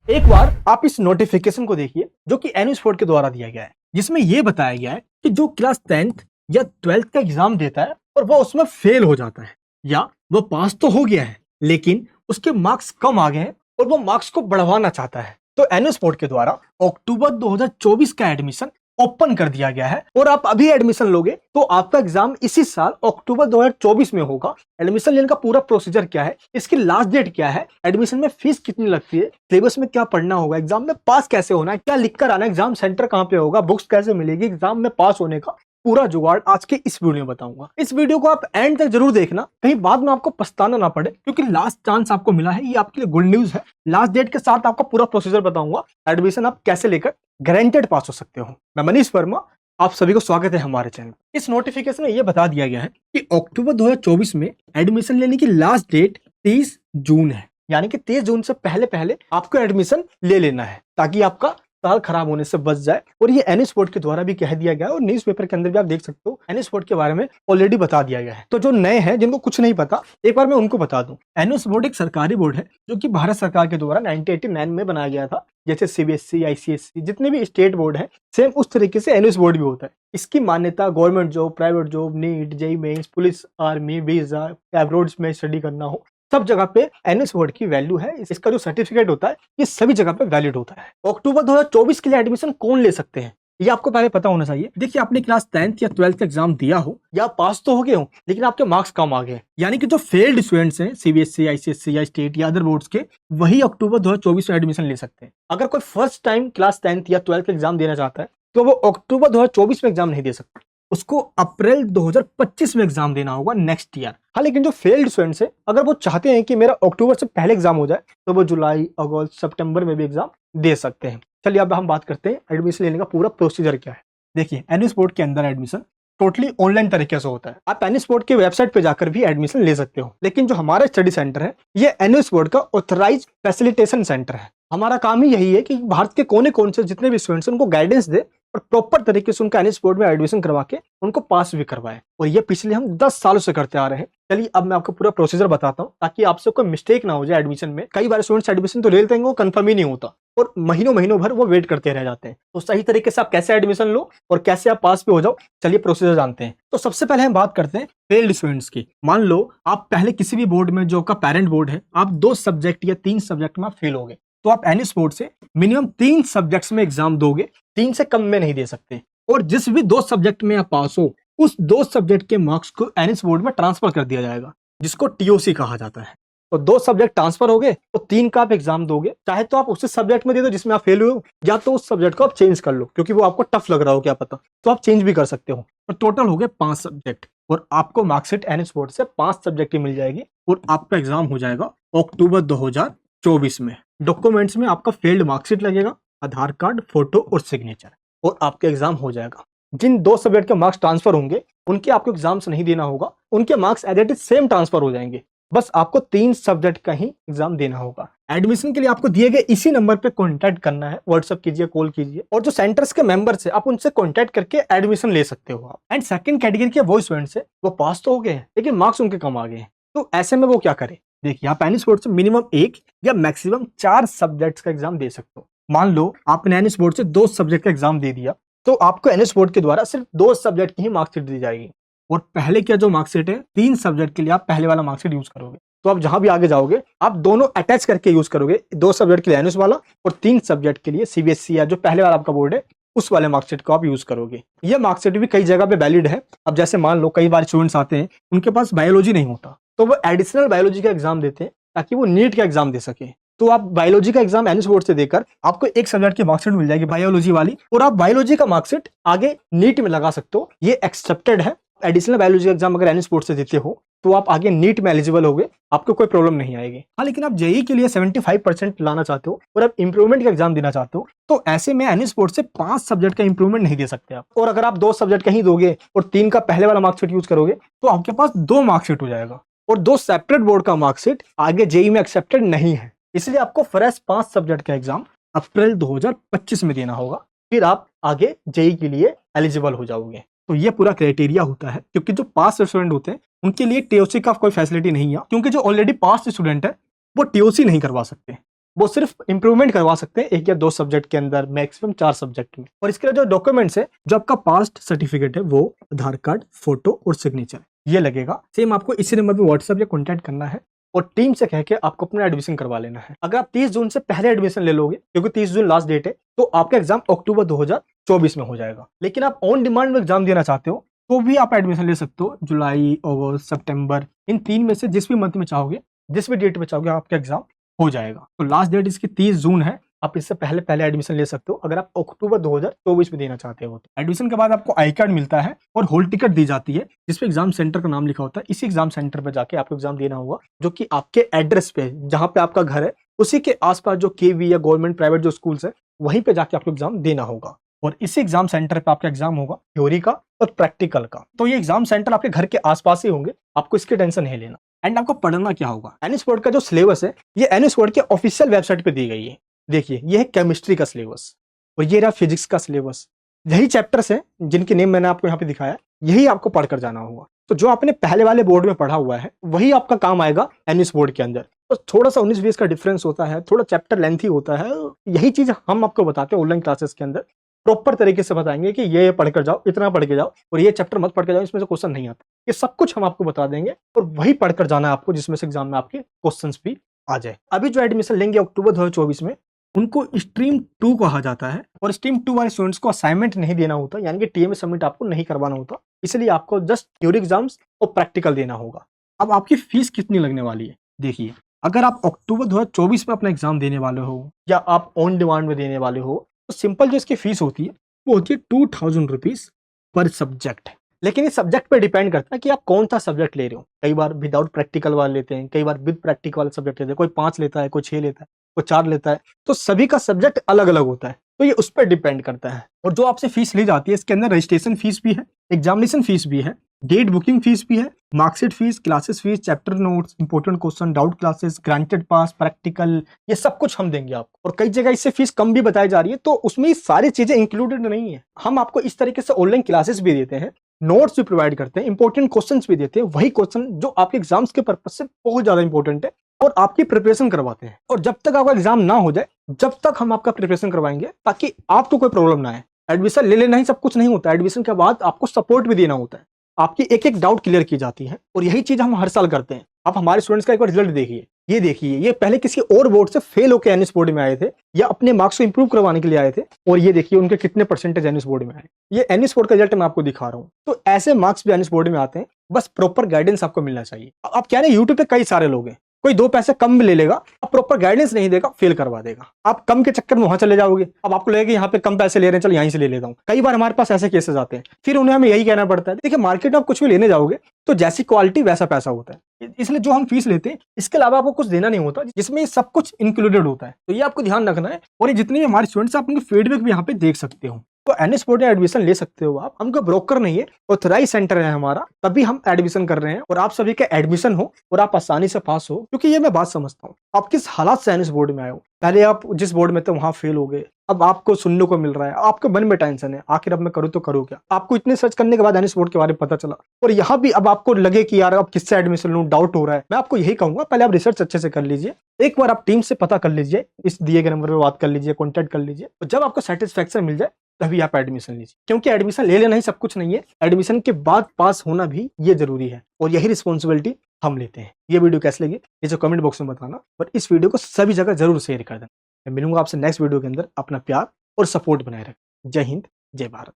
एक बार आप इस नोटिफिकेशन को देखिए जो कि एनयूस्पोर्ट के द्वारा दिया गया है, जिसमें यह बताया गया है कि जो क्लास 10th या 12th का एग्जाम देता है और वो उसमें फेल हो जाता है या वो पास तो हो गया है लेकिन उसके मार्क्स कम आ गए हैं और वो मार्क्स को बढ़वाना चाहता है, तो एनयूस्पोर्ट के द्वारा अक्टूबर 2024 का एडमिशन ओपन कर दिया गया है और आप अभी एडमिशन लोगे तो आपका एग्जाम इसी साल अक्टूबर 2024 में होगा। एडमिशन लेने का पूरा प्रोसीजर क्या है, इसकी लास्ट डेट क्या है, एडमिशन में फीस कितनी लगती है, सिलेबस में क्या पढ़ना होगा, एग्जाम में पास कैसे होना है, क्या लिखकर आना है, एग्जाम सेंटर कहां पे होगा, बुक्स कैसे मिलेगी, एग्जाम में पास होने का पूरा जुगाड़ आज के इस वीडियो में बताऊंगा। इस वीडियो को आप एंड तक जरूर देखना, कहीं बाद में आपको पछताना ना पड़े, क्योंकि लास्ट चांस आपको मिला है, ये आपके लिए गुड न्यूज है। लास्ट डेट के साथ आपका पूरा प्रोसीजर बताऊंगा, एडमिशन आप कैसे लेकर गारंटेड पास हो सकते हो। मैं मनीष वर्मा, आप सभी को स्वागत है हमारे चैनल। इस नोटिफिकेशन में यह बता दिया गया है कि अक्टूबर 2024 में एडमिशन लेने की लास्ट डेट 30 जून है, यानी कि 30 जून से पहले पहले आपको एडमिशन ले लेना है ताकि आपका साल खराब होने से बच जाए। और ये एनयूस्पोर्ट के द्वारा भी कह दिया गया है और न्यूज़पेपर के अंदर भी आप देख सकते हो एनयूस्पोर्ट के बारे में ऑलरेडी बता दिया गया है। तो जो नए हैं जिनको कुछ नहीं पता, एक बार मैं उनको बता दूं। एनयूस्पोर्ट एक सरकारी बोर्ड है जो कि भारत सरकार के द्वारा 1989 में बनाया गया था। जैसे सीबीएसई, आईसीएसई, जितने भी स्टेट बोर्ड है, सेम उस तरीके से एनयूस्पोर्ट भी होता है। इसकी मान्यता government job, private job, NEET, JEE mains, police, army, visa, abroad में स्टडी करना हो, सब जगह पे एनयूस्पोर्ट की वैल्यू है। इसका जो सर्टिफिकेट होता है ये सभी जगह पे वैलिड होता है। अक्टूबर 2024 के लिए एडमिशन कौन ले सकते हैं ये आपको पहले पता होना चाहिए। देखिए, आपने क्लास 10th या 12th का एग्जाम दिया हो या पास तो हो गए हो लेकिन आपके मार्क्स कम आ गए, यानी कि जो फेल्ड स्टूडेंट्स हैं सीबीएसई, आईसीएसई या स्टेट या अदर बोर्ड्स के, वही अक्टूबर 2024 में एडमिशन ले सकते हैं। अगर कोई फर्स्ट टाइम क्लास 10th या 12th का एग्जाम देना चाहता है तो वो अक्टूबर 2024 में एग्जाम नहीं दे सकता, उसको अप्रैल 2025 में एग्जाम देना होगा नेक्स्ट ईयर। हाँ, लेकिन जो फेल्ड स्टूडेंट्स है, अगर वो चाहते हैं कि मेरा अक्टूबर से पहले एग्जाम हो जाए तो वो जुलाई, अगस्त, सितंबर में भी एग्जाम दे सकते हैं। चलिए अब हम बात करते हैं एडमिशन लेने का पूरा प्रोसीजर क्या है। देखिए, एनयूस्पोर्ट के अंदर एडमिशन टोटली ऑनलाइन तरीके से होता है। आप एनयूस्पोर्ट के वेबसाइट पे जाकर भी एडमिशन ले सकते हो, लेकिन जो हमारा स्टडी सेंटर है ये एनयूस्पोर्ट का ऑथराइज फैसिलिटेशन सेंटर है। हमारा काम ही यही है कि भारत के कोने कोने से जितने भी स्टूडेंट्स हैं उनको गाइडेंस दे और प्रॉपर तरीके से उनका एनयूस्पोर्ट में एडमिशन करवा के उनको पास भी करवाए, और ये पिछले हम 10 सालों से करते आ रहे हैं। चलिए अब मैं आपको पूरा प्रोसीजर बताता हूँ ताकि आपसे कोई मिस्टेक ना हो जाए एडमिशन में। कई बार स्टूडेंट्स एडमिशन तो ले लेते हैं, वो कंफर्म ही नहीं होता और महीनों महीनों भर वो वेट करते रह जाते हैं। तो सही तरीके से आप कैसे एडमिशन लो और कैसे आप पास भी हो जाओ, चलिए प्रोसीजर जानते हैं। तो सबसे पहले हम बात करते हैं फेल्ड स्टूडेंट्स की। मान लो आप पहले किसी भी बोर्ड में, जो आपका पेरेंट बोर्ड है, आप 2 सब्जेक्ट या 3 सब्जेक्ट में आप फेल हो गए, तो आप एनयूस्पोर्ट से मिनिमम 3 सब्जेक्ट्स में एग्जाम दोगे, 3 से कम में नहीं दे सकते। और जिस भी 2 सब्जेक्ट में आप पास हो, उस 2 सब्जेक्ट के मार्क्स को एनयूस्पोर्ट में ट्रांसफर कर दिया जाएगा, जिसको टीओसी कहा जाता है। तो 2 सब्जेक्ट ट्रांसफर हो गए तो 3 का आप एग्जाम दोगे। चाहे तो आप उसी सब्जेक्ट में दे दो जिसमें आप फेल हुए हो, या तो उस सब्जेक्ट को आप चेंज कर लो क्योंकि वो आपको टफ लग रहा हो, क्या पता, तो आप चेंज भी कर सकते हो। तो टोटल हो गए 5 सब्जेक्ट और आपको मार्कशीट एनयूस्पोर्ट से 5 सब्जेक्ट की मिल जाएगी और आपका एग्जाम हो जाएगा अक्टूबर 2024 में। डॉक्यूमेंट्स में आपका फेल्ड मार्कशीट लगेगा, आधार कार्ड, फोटो और सिग्नेचर, और आपका एग्जाम हो जाएगा। जिन 2 सब्जेक्ट के मार्क्स ट्रांसफर होंगे उनके आपको एग्जाम्स नहीं देना होगा, उनके marks as it is same transfer हो जाएंगे। बस आपको 3 सब्जेक्ट का ही एग्जाम देना होगा। एडमिशन के लिए आपको दिए गए इसी नंबर पे कांटेक्ट करना है, व्हाट्सएप कीजिए, कॉल कीजिए, और जो सेंटर्स के मेंबर्स है आप उनसे कांटेक्ट करके एडमिशन ले सकते हो आप। एंड सेकंड कैटेगरी के वो स्टूडेंट्स है, वो पास तो हो गए हैं लेकिन मार्क्स उनके कम आ गए हैं, तो ऐसे में वो क्या करे। देखिए, आप एनयूस्पोर्ट से मिनिमम 1 या मैक्सिमम 4 सब्जेक्ट्स का एग्जाम दे सकते हो। मान लो आपने एनयूस्पोर्ट से 2 सब्जेक्ट का एग्जाम दे दिया तो आपको एनयूस्पोर्ट के द्वारा सिर्फ 2 सब्जेक्ट की ही मार्कशीट दी जाएगी, और पहले का जो मार्कशीट है 3 सब्जेक्ट के लिए आप पहले वाला मार्कशीट यूज करोगे। तो आप जहां भी आगे जाओगे आप दोनों अटैच करके यूज करोगे, 2 सब्जेक्ट के लिए एनयूस वाला और 3 सब्जेक्ट के लिए सीबीएसई या जो पहले वाला आपका बोर्ड है उस वाले मार्कशीट को आप यूज करोगे। ये मार्कशीट भी कई जगह पे वैलिड है। अब जैसे मान लो कई बार स्टूडेंट्स आते हैं उनके पास बायोलॉजी नहीं होता, तो वो एडिशनल बायोलॉजी का एग्जाम देते हैं ताकि वो नीट का एग्जाम दे सके। तो आप बायोलॉजी का एग्जाम एनयूस्पोर्ट से देकर आपको 1 सब्जेक्ट की मार्कशीट मिल जाएगी बायोलॉजी वाली, और आप बायोलॉजी का मार्कशीट आगे नीट में लगा सकते हो, ये एक्सेप्टेड है। एडिशनल बायोलॉजी का एग्जाम अगर एनयूस्पोर्ट से देते हो तो आप आगे नीट में एलिजिबल होगे, आपको कोई प्रॉब्लम नहीं आएगी। हाँ, लेकिन आप जेईई के लिए 75% लाना चाहते हो और आप इंप्रूवमेंट का एग्जाम देना चाहते हो, तो ऐसे में एनयूस्पोर्ट से 5 सब्जेक्ट का इंप्रूवमेंट नहीं दे सकते आप। और अगर आप 2 सब्जेक्ट कहीं दोगे और 3 का पहले वाला मार्कशीट यूज करोगे तो आपके पास 2 मार्कशीट हो जाएगा, और 2 सेपरेट बोर्ड का मार्कशीट आगे जेईई में एक्सेप्टेड नहीं है। इसलिए आपको फ्रेश 5 सब्जेक्ट का एग्जाम अप्रैल 2025 में देना होगा, फिर आप आगे जेईई के लिए एलिजिबल हो जाओगे। तो ये पूरा क्राइटेरिया होता है, क्योंकि जो पास स्टूडेंट होते हैं उनके लिए टीओसी का कोई फैसिलिटी नहीं है, क्योंकि जो ऑलरेडी पास स्टूडेंट है वो टीओसी नहीं करवा सकते। वो सिर्फ इंप्रूवमेंट करवा सकते हैं 1 या 2 सब्जेक्ट के अंदर, मैक्सिमम 4 सब्जेक्ट में। और इसके लिए जो डॉक्यूमेंट्स है, जो आपका पास्ट सर्टिफिकेट है, वो आधार कार्ड, फोटो और सिग्नेचर ये लगेगा। सेम आपको इसी नंबर पे व्हाट्सएप या कॉन्टैक्ट करना है और टीम से कह के आपको अपना एडमिशन करवा लेना है। अगर आप 30 जून से पहले एडमिशन ले लोगे, क्योंकि 30 जून लास्ट डेट है, तो आपका एग्जाम अक्टूबर 2024 में हो जाएगा। लेकिन आप ऑन डिमांड में एग्जाम देना चाहते हो तो भी आप एडमिशन ले सकते हो। जुलाई, अगस्त, सितंबर, इन 3 में से जिस भी मंथ में चाहोगे, जिस भी डेट में चाहोगे, आपका एग्जाम हो जाएगा। तो लास्ट डेट इसकी 30 जून है। आप इससे पहले पहले एडमिशन ले सकते हो अगर आप अक्टूबर 2024 में देना चाहते हो। तो एडमिशन के बाद आपको आई कार्ड मिलता है और हॉल टिकट दी जाती है जिसपे एग्जाम सेंटर का नाम लिखा होता है। इसी एग्जाम सेंटर पे जाके आपको एग्जाम देना होगा, जो कि आपके एड्रेस पे, जहां पे आपका घर है, उसी के आसपास जो केवी या गवर्नमेंट प्राइवेट जो स्कूल्स है, वहीं पे जाके आपको एग्जाम देना होगा। और इसी एग्जाम सेंटर पे आपका एग्जाम होगा थ्योरी का और प्रैक्टिकल का। तो ये एग्जाम सेंटर आपके घर के आसपास ही होंगे, आपको इसकी टेंशन नहीं लेना। एंड आपको पढ़ना क्या होगा, एनएस बोर्ड का जो सिलेबस है, ये एनएस बोर्ड के ऑफिशियल वेबसाइट पे दी गई है। देखिए, ये है केमिस्ट्री का सिलेबस और ये रहा फिजिक्स का सिलेबस। यही चैप्टर्स हैं जिनके नेम मैंने आपको यहाँ पे दिखाया, यही आपको पढ़कर जाना होगा। तो जो आपने पहले वाले बोर्ड में पढ़ा हुआ है, वही आपका काम आएगा एनएस बोर्ड के अंदर। तो थोड़ा सा 19-20 का डिफरेंस होता है, थोड़ा चैप्टर लेंथी होता है। यही चीज हम आपको बताते हैं ऑनलाइन क्लासेस के अंदर, प्रॉपर तरीके से बताएंगे कि ये पढ़कर जाओ, इतना पढ़ के जाओ, और ये चैप्टर मत पढ़ के जाओ, इसमें से क्वेश्चन नहीं आता। ये सब कुछ हम आपको बता देंगे और वही पढ़कर जाना है आपको, जिसमें से एग्जाम में आपके क्वेश्चंस भी आ जाए। अभी जो एडमिशन लेंगे अक्टूबर 2024 में, उनको स्ट्रीम 2 कहा जाता है और स्ट्रीम 2 वाले स्टूडेंट्स को असाइनमेंट नहीं देना होता, यानी कि टीएमए सबमिट आपको नहीं करवाना होता। इसलिए आपको जस्ट थ्योरी एग्जाम्स और प्रैक्टिकल देना होगा। अब आपकी फीस कितनी लगने वाली है, देखिए, अगर आप अक्टूबर 2024 में अपना एग्जाम देने वाले हो या आप ऑन डिमांड में देने वाले हो, तो सिंपल जो इसकी फीस होती है वो होती है 2000 रुपीज पर सब्जेक्ट। लेकिन इस सब्जेक्ट पे डिपेंड करता है कि आप कौन सा सब्जेक्ट ले रहे हो। कई बार विदाउट प्रैक्टिकल वाले लेते हैं, कई बार विद प्रैक्टिकल वाले सब्जेक्ट लेते हैं। कोई 5 लेता है, कोई 6 लेता है, कोई 4 लेता है। तो सभी का सब्जेक्ट अलग अलग होता है, तो ये उस पर डिपेंड करता है। और जो आपसे फीस ली जाती है, इसके अंदर रजिस्ट्रेशन फीस भी है, एग्जामिनेशन फीस भी है, डेट बुकिंग फीस भी है, marksheet fees, classes fees, chapter notes, important question, doubt classes, granted pass, practical, ये सब कुछ हम देंगे आपको। और कई जगह इससे फीस कम भी बताई जा रही है, तो उसमें ये सारी चीजें इंक्लूडेड नहीं है। हम आपको इस तरीके से ऑनलाइन क्लासेस भी देते हैं, नोट्स भी प्रोवाइड करते हैं, इंपॉर्टेंट क्वेश्चंस भी देते हैं, वही क्वेश्चन जो आपके एग्जाम्स के पर्पज से बहुत ज्यादा इंपॉर्टेंट है, और आपकी प्रिपरेशन करवाते हैं। और जब तक आपका एग्जाम ना हो जाए, जब तक हम आपका प्रिपरेशन करवाएंगे, ताकि आपको कोई प्रॉब्लम ना आए। एडमिशन ले लेना ही सब कुछ नहीं होता, एडमिशन के बाद आपको सपोर्ट भी देना होता है, आपकी एक एक डाउट क्लियर की जाती है। और यही चीज हम हर साल करते हैं। आप हमारे स्टूडेंट्स का एक बार रिजल्ट देखिए, ये देखिए, ये पहले किसी और बोर्ड से फेल होकर एनएस बोर्ड में आए थे या अपने मार्क्स को इंप्रूव करवाने के लिए आए थे, और ये देखिए उनके कितने परसेंटेज एनएस बोर्ड में आए। ये एनएस बोर्ड का रिजल्ट मैं आपको दिखा रहा हूँ। तो ऐसे मार्क्स भी एनएस बोर्ड में आते हैं, बस प्रॉपर गाइडेंस आपको मिलना चाहिए। आप कह रहे हैं यूट्यूब पे कई सारे लोग हैं, कोई 2 पैसे कम भी ले लेगा, अब प्रॉपर गाइडेंस नहीं देगा, फेल करवा देगा। आप कम के चक्कर में वहां चले जाओगे, अब आपको लगेगा यहाँ पे कम पैसे ले रहे हैं, चल यहीं से ले लेता हूँ। कई बार हमारे पास ऐसे केसेस आते हैं, फिर उन्हें हमें यही कहना पड़ता है, देखिए मार्केट में आप कुछ भी लेने जाओगे तो जैसी क्वालिटी वैसा पैसा होता है। इसलिए जो हम फीस लेते हैं, इसके अलावा आपको कुछ देना नहीं होता, जिसमें सब कुछ इंक्लूडेड होता है। तो ये आपको ध्यान रखना है। और ये जितने भी हमारे स्टूडेंट्स, आप उनके फीडबैक भी यहाँ पे देख सकते हो। तो एनएस बोर्ड में एडमिशन ले सकते हो आप, हमको ब्रोकर नहीं है, ऑथराइज सेंटर है हमारा, तभी हम एडमिशन कर रहे हैं। और आप सभी का एडमिशन हो और आप आसानी से पास हो, क्योंकि ये मैं बात समझता हूँ, आप किस हालात से एनएस बोर्ड में आए हो। पहले आप जिस बोर्ड में थे वहां फेल हो गए, अब आपको सुनने को मिल रहा है, आपके मन में टेंशन है, आखिर अब मैं करूँ तो करूँ क्या। आपको इतने सर्च करने के बाद एनएस बोर्ड के बारे में पता चला, और यहाँ भी अब आपको लगे कि यार अब किससे एडमिशन लूँ, डाउट हो रहा है। मैं आपको यही कहूंगा, पहले आप रिसर्च अच्छे से कर लीजिए, एक बार आप टीम से पता कर लीजिए, इस दिए गए नंबर पर बात कर लीजिए, कॉन्टैक्ट कर लीजिए, और जब आपको सेटिस्फेक्शन मिल जाए तभी आप एडमिशन लीजिए। क्योंकि एडमिशन ले लेना ही सब कुछ नहीं है, एडमिशन के बाद पास होना भी ये जरूरी है, और यही रिस्पॉन्सिबिलिटी हम लेते हैं। ये वीडियो कैसे लगी, ये जो कमेंट बॉक्स में बताना, और इस वीडियो को सभी जगह जरूर शेयर कर देना। मैं मिलूंगा आपसे नेक्स्ट वीडियो के अंदर। अपना प्यार और सपोर्ट बनाए रखें। जय हिंद, जय भारत।